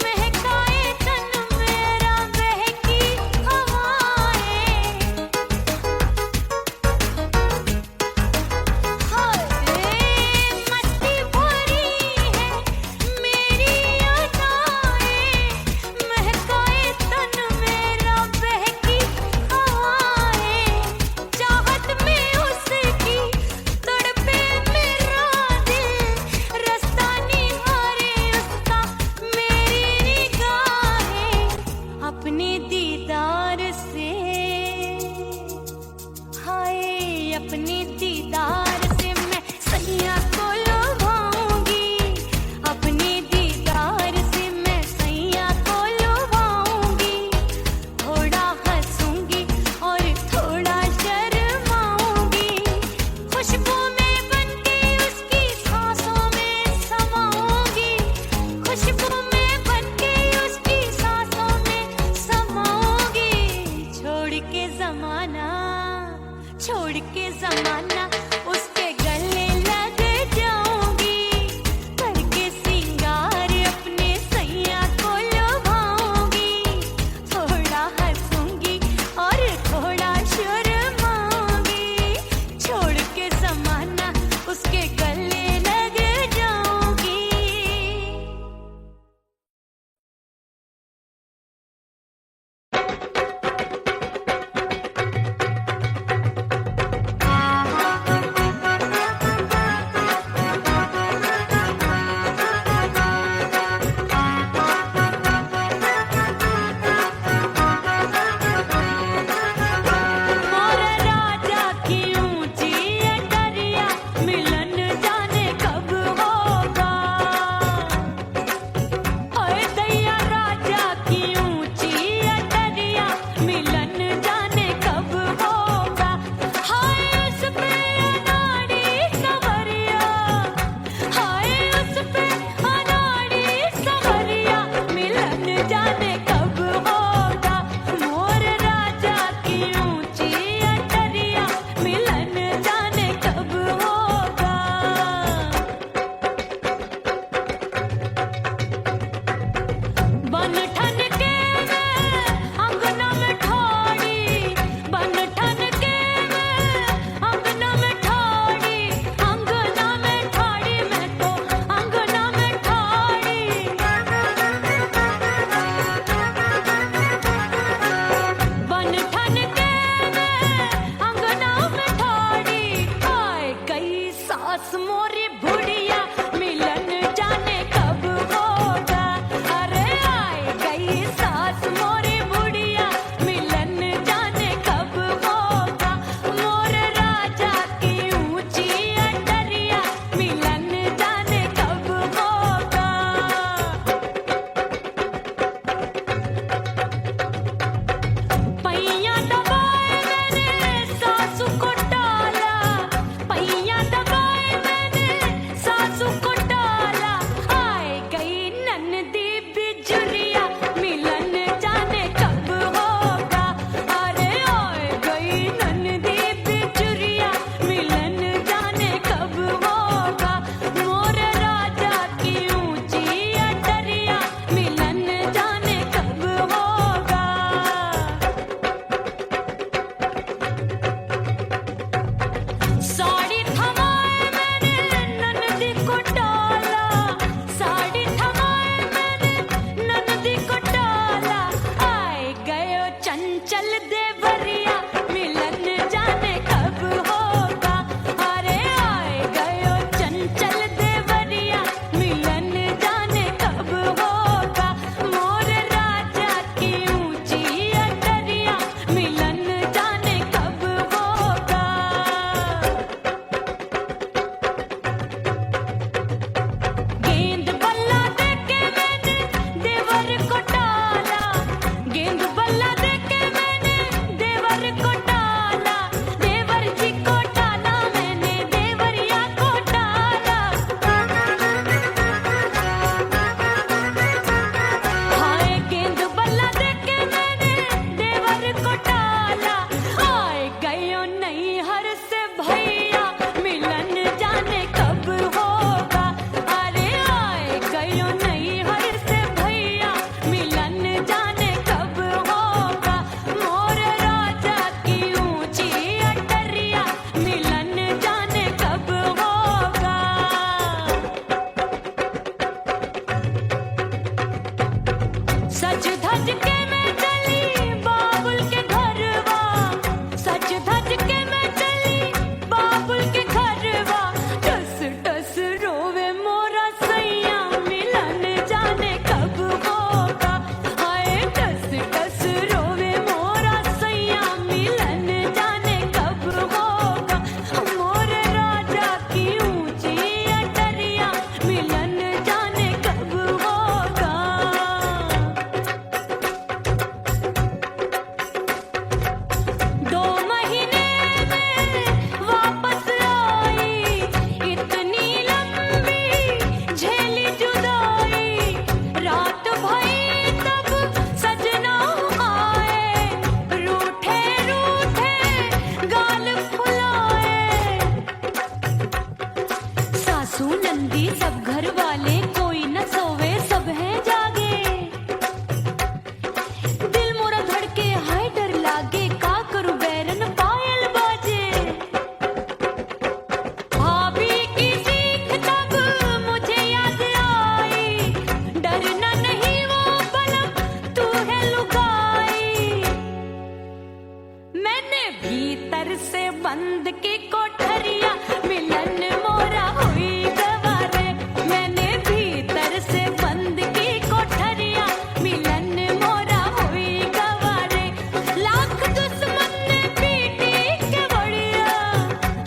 महकाए तन मेरा बहकी हवाएं। हाय मस्ती भरी है मेरी अदाएं, महकाए तन मेरा बहकी हवाएं। चाहत में उसकी तड़पे मेरा दिल, रास्ता निहारे उसका मेरी निगाहें। अपने दीदार से हाय अपने दीदार से मैं सैया को लुभाऊंगी, अपने दीदार से मैं सैया को लुभाऊंगी, थोड़ा हंसूंगी और थोड़ा शर्माऊंगी। खुशबू में बनके उसकी सांसों में समाऊंगी, खुशबू में बनके उसकी सांसों में समाऊंगी। छोड़ से बंद की कोठरिया मिलन मोरा हुई गवारे मैंने भीतर से बंद की कोठरिया मिलन मोरा हुई गवारे लाख दुश्मन ने पीटी के बढ़िया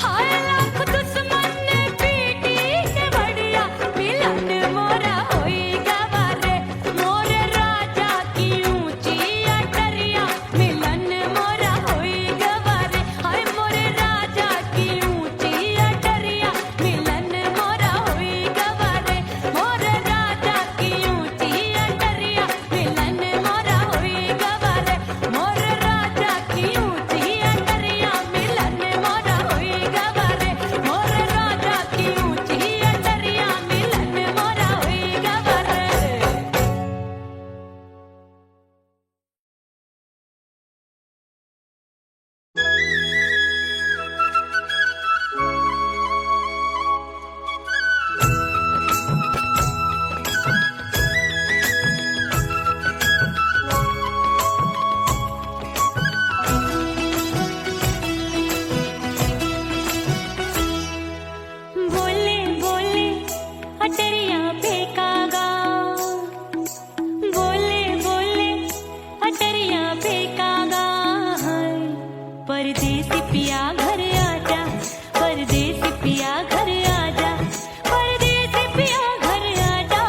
हाय लाख दुश्मन ने पीटी के बढ़िया मिलन मोरा हुई गवारे मोरे राजा की ऊंची अटरिया मिलन मोरा हुई गवारे हाय मोरे राजा की ऊंची अटरिया मिलन मोरा हुई गवारे मोरे राजा की ऊंची अटरिया मिलन मोरा हुई गवारे मोरे राजा की ऊंची अटरिया मिलन मोरा हुई गवारे मोरे राजा की ऊंची अटरिया मिलन मोरा हुई गवारे बोले बोले अटरिया पे कागा बोले बोले अटरिया पे कागा परदेसी पिया घर आजा परदेसी पिया घर आजा परदेसी पिया घर आजा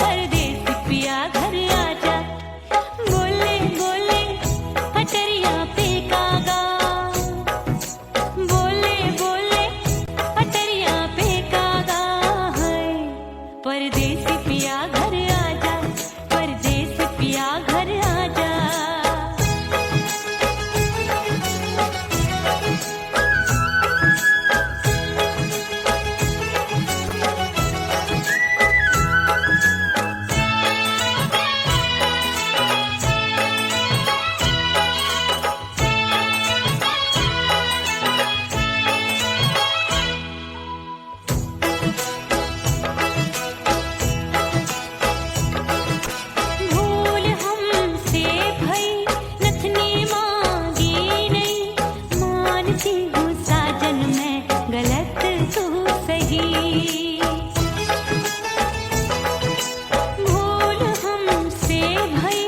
परदेसी पिया घर आजा बोले बोले अटरिया पे कागा बोले बोले अटरिया पे कागा है परदेसी पिया घर आजा परदेसी पिया घर आजा भूल हमसे भई नथनी मांगी नहीं मानती हूँ साजन मैं गलत तू सही भूल हमसे भई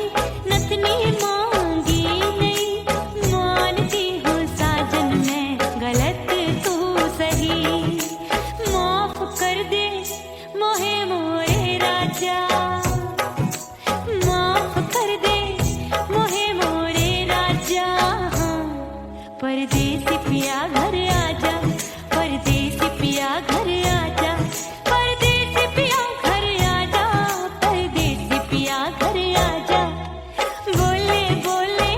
नथनी मांगी नहीं मानती हूँ साजन मैं गलत तू सही माफ कर दे मोहे मोरे राजा माफ कर दे मोहे मोरे राजा परदेसी पिया घर आजा परदेसी पिया घर आजा परदेसी पिया घर आजा परदेसी पिया घर आजा बोले बोले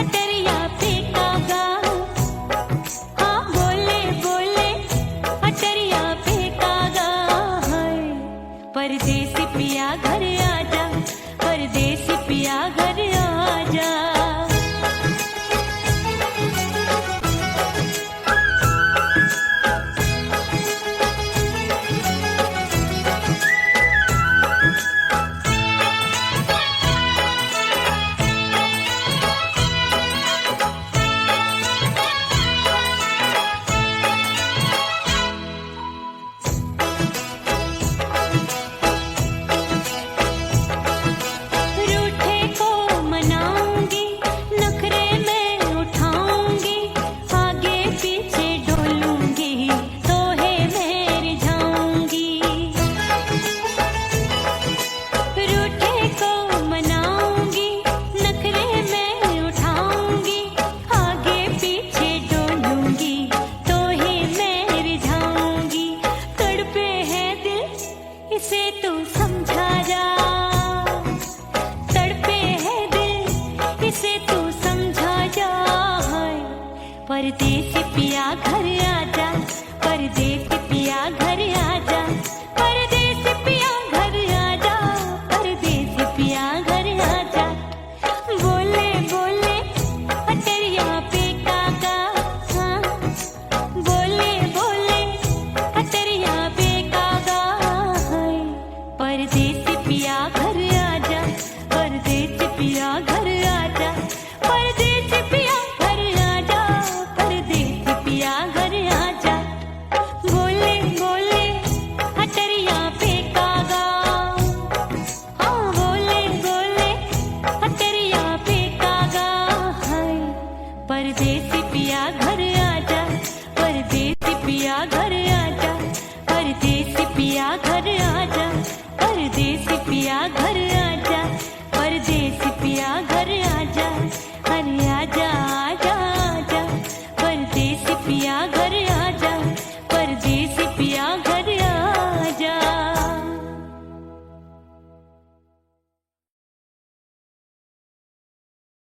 अटरिया पे कागा हाँ बोले बोले अटरिया पे कागा है परदेसी पिया घर आजा परदेसी पिया घर आजा रूठे को मनाऊंगी नखरे में उठाऊंगी आगे पीछे डोलूंगी तो है मैं जाऊंगी रूठे को मनाऊंगी नखरे में उठाऊंगी आगे पीछे डोलूंगी तो है मैं जाऊंगी तड़पे है दिल इसे तू समझा जा तड़पे है दिल इसे तू समझा जा परदेसी पिया घर आजा परदेसी पिया घर आजा परदेसी पिया घर आजा परदेसी पिया घर आजा बोले बोले अटरिया पे कागा हाँ बोले बोले अटरिया पे कागा है परदेसी पिया घर आजा परदेसी पिया घर आजा परदेसी पिया घर आजा परदेसी परदेसी पिया घर आजा, परदेसी पिया घर